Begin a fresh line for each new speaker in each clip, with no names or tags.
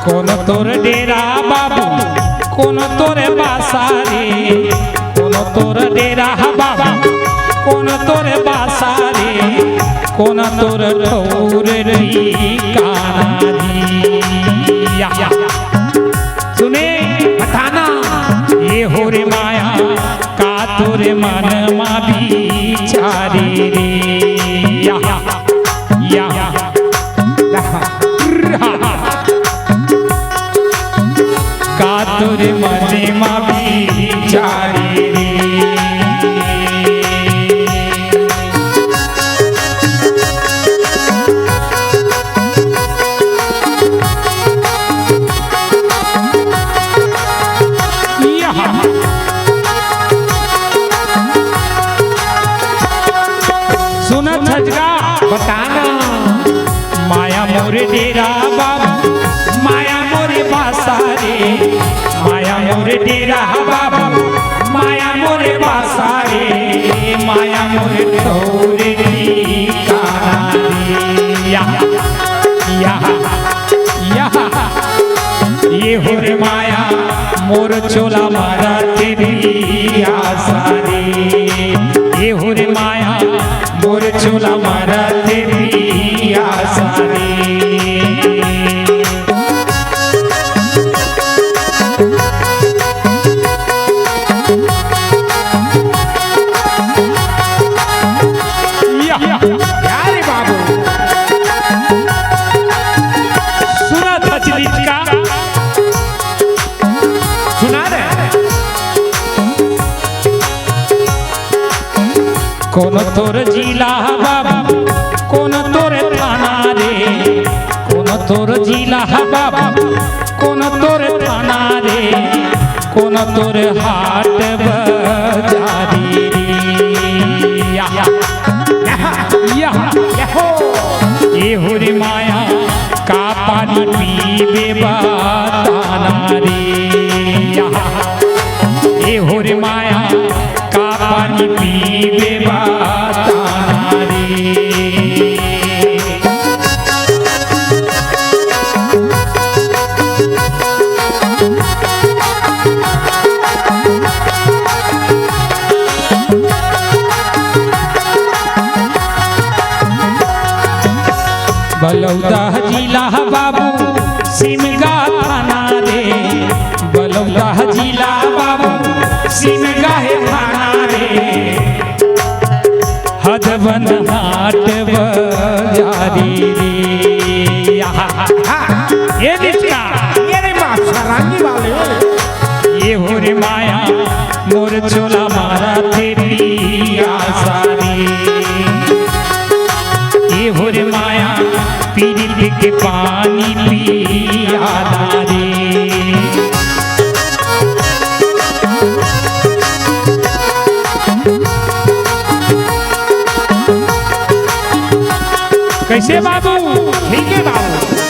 কোন তোর ডেরা বাবু কোন তোরে বাসা রে কোন তোর ডেরা বাবু কোন তোরে বাসা রে কোন তোর ठौर ठिकाना दिया सुने बताना ये हो रे माया का तोरे मन मा बिचारे रे या का तोरे मन मा बिचारे रे सुना छजगा बताना माया मोरे डेरा बाबू माया मोरे बासा रे माया मोरे डेरा बाबू माया मोरे बासा रे माया मोरे ठौर ठिकाना दिया ये हो रे माया मोर चोला मारा तेरी आशा रे ये हो रे माया मोर चोला मारा तेरी आशा रे बाबू सुना था चिलिच का सुना रे कोन तोर जिला बाबू कोन तोर थाना रे कोन तोर जिला बाबू कोन तोर थाना रे कोन तोर हाट बाजारी रे ये हो रे माया का पानी पीबे बताना रे ये हो रे माया का पानी पीबे बताना रे बलौदा जिला बाबू सिमगा थाना रे बलौदा जिला बाबू सिमगा थाना रे हदवन हाट बाजारी रे ये निचका ये रे माशरानी वाले ये हो रे माया मोर चोला मारा तेरी आशा रे ये हो रे माया पीरित के पानी पियादा रे कैसे बाबू ठीक है बाबू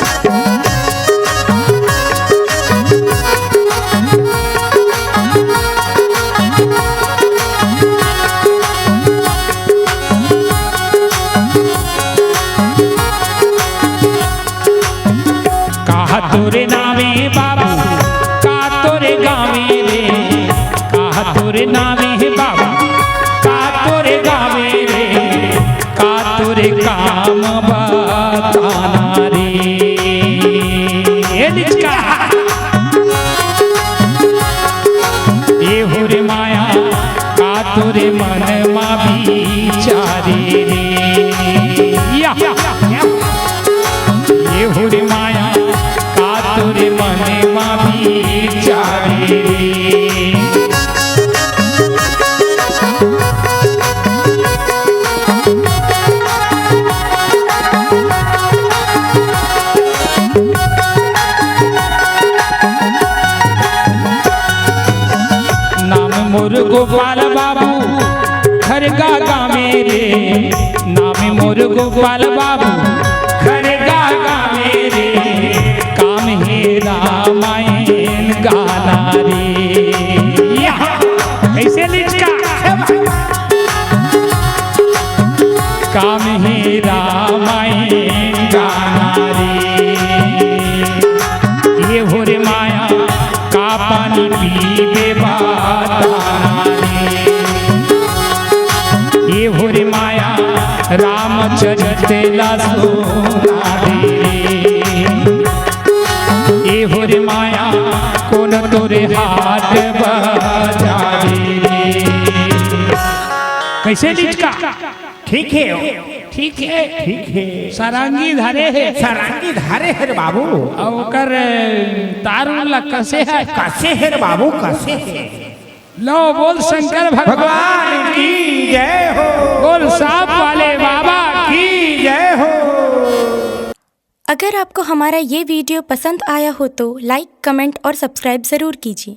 तोरे नामे बाबू का तोरे गावे रे का तोरे नामे बाबू का तोरे गावे रे का तोरे काम बताना रे ये निचका ये हो रे माया का तोरे मन मा बिचारे रे ये हो रे माया तोरे मन मा बिचारे नाम मोर गोपाल बाबू खरगा गामे रे नाम मोर गोपाल बाबू खरगा गामे रे काम हे रामायण गाना रे कैसे लिखा काम हे रामायण गाना रे ये हुरे माया रामचरित ये हुरे माया कौन तोरे हाथ बजावे। कैसे नीच का
ठीक है
ठीक है
ठीक है
सारंगी धारे है
सारंगी धारे है रे बाबू
और ओकर तारुला कसे है
कसे है रे बाबू कसे है।
लो बोल शंकर
भगवान की जय हो।
बोल सांप वाले बाबा
की जय हो।
अगर आपको हमारा ये वीडियो पसंद आया हो तो लाइक, कमेंट और सब्सक्राइब ज़रूर कीजिए।